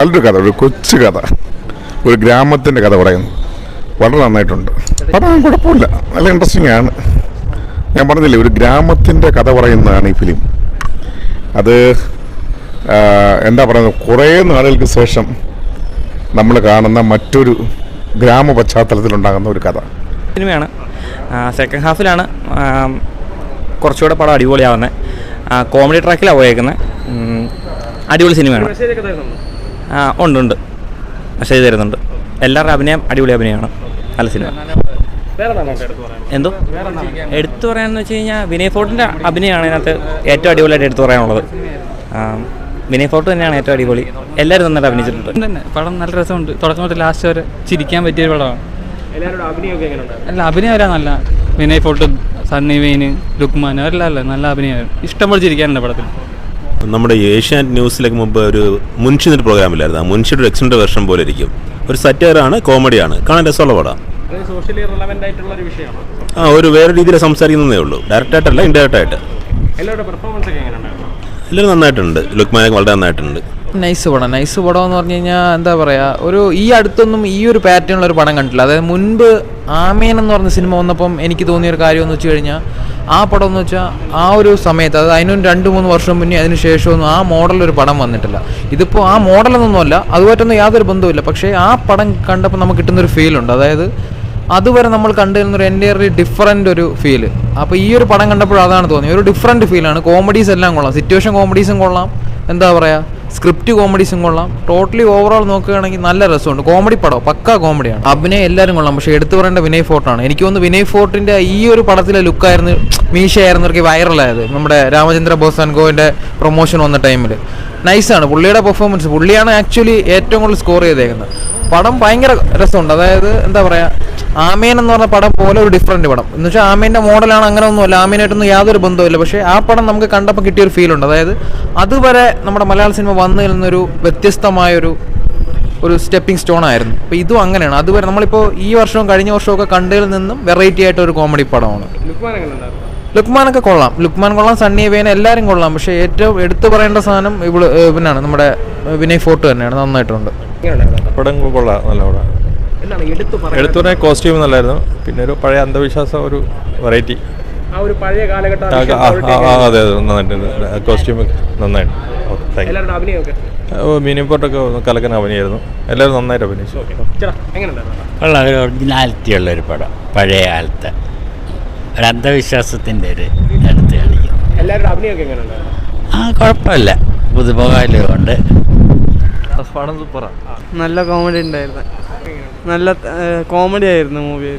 നല്ലൊരു കഥ, ഒരു കൊച്ചു കഥ, ഒരു ഗ്രാമത്തിൻ്റെ കഥ പറയുന്നു. വളരെ നന്നായിട്ടുണ്ട്. പടം കുഴപ്പമില്ല, നല്ല ഇൻട്രസ്റ്റിംഗ് ആണ്. ഞാൻ പറഞ്ഞില്ലേ, ഒരു ഗ്രാമത്തിൻ്റെ കഥ പറയുന്നതാണ് ഈ ഫിലിം. അത് എന്താ പറയുന്നത്, കുറേ നാളുകൾക്ക് ശേഷം നമ്മൾ കാണുന്ന മറ്റൊരു ഗ്രാമ പശ്ചാത്തലത്തിലുണ്ടാകുന്ന ഒരു കഥ സിനിമയാണ്. സെക്കൻഡ് ഹാഫിലാണ് കുറച്ചുകൂടെ പടം അടിപൊളിയാവുന്നത്. കോമഡി ട്രാക്കിലാണ് പോയേക്കുന്നത്. അടിപൊളി സിനിമയാണ്. ഉണ്ട് മെസ്സേജ് തരുന്നുണ്ട്. എല്ലാവരുടെ അഭിനയം അടിപൊളി അഭിനയമാണ്. നല്ല സിനിമ. എന്തോ എടുത്തു പറയാമെന്ന് വെച്ച് കഴിഞ്ഞാൽ വിനയ് ഫോർട്ടിൻ്റെ അഭിനയമാണ് ഇതിനകത്ത് ഏറ്റവും അടിപൊളിയായിട്ട് എടുത്തു പറയാനുള്ളത്. വിനയ് ഫോർട്ട് തന്നെയാണ് ഏറ്റവും അടിപൊളി. എല്ലാവരും നന്നായിട്ട് അഭിനയിച്ചിട്ടുണ്ട്. തന്നെ പടം നല്ല രസമുണ്ട്. തുടക്കം തൊട്ട് ലാസ്റ്റ് വരെ ചിരിക്കാൻ പറ്റിയൊരു പടമാണ്. അല്ല, അഭിനയം വരാൻ നല്ല. വിനയ് ഫോർട്ട്, സണ്ണി വെയിൻ, ലുക്മാൻ അവരെല്ലാം നല്ല അഭിനയമായിരുന്നു. ഇഷ്ടംപോലെ ചിരിക്കാനുണ്ട് പടത്തിൽ. നമ്മുടെ ഏഷ്യാനെറ്റ് ന്യൂസിലേക്ക് മുമ്പ് ഒരു മുൻഷി എന്നൊരു പ്രോഗ്രാമില്ലായിരുന്നു. ആ മുൻഷിയുടെ ഒരു എക്സ്റ്റൻഡ് വെർഷൻ പോലെ ഇരിക്കും. ഒരു സറ്റയറാണ്, കോമഡിയാണ്, കാണാൻ രസമുള്ള പടം. ഒരു വേറെ രീതിയിൽ സംസാരിക്കുന്നതേ ഉള്ളൂ. ഡയറക്റ്റായിട്ടല്ല, ഇൻഡയറക്റ്റായിട്ട്. എല്ലാവരും നന്നായിട്ടുണ്ട്. ലുക്മാനൊക്കെ വളരെ നന്നായിട്ടുണ്ട്. നൈസ് പടം എന്ന് പറഞ്ഞു കഴിഞ്ഞാൽ എന്താ പറയുക, ഒരു ഈ അടുത്തൊന്നും ഈ ഒരു പാറ്റേണിലൊരു പടം കണ്ടിട്ടില്ല. അതായത് മുൻപ് ആമേൻ എന്ന് പറഞ്ഞ സിനിമ വന്നപ്പം എനിക്ക് തോന്നിയൊരു കാര്യം എന്ന് വെച്ച് കഴിഞ്ഞാൽ, ആ പടം എന്ന് വെച്ചാൽ ആ ഒരു സമയത്ത്, അതായത് അതിനൊരു 2-3 വർഷം മുന്നേ അതിന് ശേഷമൊന്നും ആ മോഡലൊരു പടം വന്നിട്ടില്ല. ഇതിപ്പോൾ ആ മോഡലൊന്നുമല്ല, അതുമായിട്ടൊന്നും യാതൊരു ബന്ധവുമില്ല. പക്ഷേ ആ പടം കണ്ടപ്പോൾ നമുക്ക് കിട്ടുന്നൊരു ഫീലുണ്ട്. അതായത് അതുവരെ നമ്മൾ കണ്ടുവരുന്നൊരു എൻ്റയർലി ഡിഫറൻ്റ് ഒരു ഫീല്. അപ്പോൾ ഈ ഒരു പടം കണ്ടപ്പോൾ അതാണ് തോന്നിയത്. ഒരു ഡിഫറൻറ്റ് ഫീലാണ്. കോമഡീസ് എല്ലാം കൊള്ളാം, സിറ്റുവേഷൻ കോമഡീസും കൊള്ളാം, എന്താ പറയുക, സ്ക്രിപ്റ്റ് കോമഡീസും കൊള്ളാം. ടോട്ടലി ഓവറോൾ നോക്കുകയാണെങ്കിൽ നല്ല രസമുണ്ട്. കോമഡി പടം, പക്കാ കോമഡിയാണ്. അഭിനയം എല്ലാവരും കൊള്ളാം. പക്ഷേ എടുത്തു പറയേണ്ട വിനയ് ഫോർട്ടാണ്. എനിക്ക് തോന്നുന്നു വിനയ് ഫോർട്ടിൻ്റെ ഈ ഒരു പടത്തിലെ ലുക്കായിരുന്നു, മീശയായിരുന്നവർക്ക് വൈറലായത്. നമ്മുടെ രാമചന്ദ്ര ബോസ് ആൻഡ് ഗോവിൻ്റെ പ്രൊമോഷൻ വന്ന ടൈമിൽ നൈസാണ് പുള്ളിയുടെ പെർഫോമൻസ്. പുള്ളിയാണ് ആക്ച്വലി ഏറ്റവും കൂടുതൽ സ്കോർ ചെയ്തേക്കുന്നത്. പടം ഭയങ്കര രസമുണ്ട്. അതായത് എന്താ പറയുക, ആമേൻ എന്ന് പറഞ്ഞ പടം പോലെ ഒരു ഡിഫറൻറ്റ് പടം എന്ന് വെച്ചാൽ ആമേൻ്റെ മോഡലാണ്, അങ്ങനെ ഒന്നുമല്ല, ആമേനായിട്ടൊന്നും യാതൊരു ബന്ധവുമില്ല. പക്ഷേ ആ പടം നമുക്ക് കണ്ടപ്പോൾ കിട്ടിയൊരു ഫീലുണ്ട്. അതായത് അതുവരെ നമ്മുടെ മലയാള സിനിമ വന്നതിൽ നിന്നൊരു വ്യത്യസ്തമായൊരു സ്റ്റെപ്പിംഗ് സ്റ്റോൺ ആയിരുന്നു. അപ്പോൾ ഇതും അങ്ങനെയാണ്. അതുവരെ നമ്മളിപ്പോൾ ഈ വർഷവും കഴിഞ്ഞ വർഷവും ഒക്കെ കണ്ടതിൽ നിന്നും വെറൈറ്റി ആയിട്ട് ഒരു കോമഡി പടമാണ്. ലുക്മാനൊക്കെ കൊള്ളാം, സണ്ണി വെയിൻ എല്ലാവരും കൊള്ളാം. പക്ഷേ ഏറ്റവും എടുത്തു പറയേണ്ട സാധനം പിന്നാണ് നമ്മുടെ വിനയ് ഫോർട്ട് തന്നെയാണ്. നന്നായിട്ടുണ്ട്. പടം കൊള്ളാം, നല്ല പടം. എടുത്തു പറഞ്ഞാൽ കോസ്റ്റ്യൂം നല്ലായിരുന്നു. പിന്നെ ഒരു പഴയ അന്ധവിശ്വാസം, ഒരു വെറൈറ്റി. അതെ, നന്നായിട്ടുണ്ട്. കോസ്റ്റ്യൂം നന്നായിട്ട്. മിനി പോർട്ടൊക്കെ കലക്കൻ അഭിനയായിരുന്നു. എല്ലാവരും നന്നായിട്ട് അഭിനയിച്ചു. കൊള്ളാം. ഒരു ഒറിജിനാലിറ്റി ഉള്ളൊരു പടം, പഴയ കാലത്തെ ഒരു അന്ധവിശ്വാസത്തിൻ്റെ ഒരു അടുത്ത് കാണിക്കും. കുഴപ്പമില്ല, പുതുമുഖമായതുകൊണ്ട്. നല്ല കോമഡി ഉണ്ടായിരുന്നു. നല്ല കോമഡി ആയിരുന്നു മൂവി.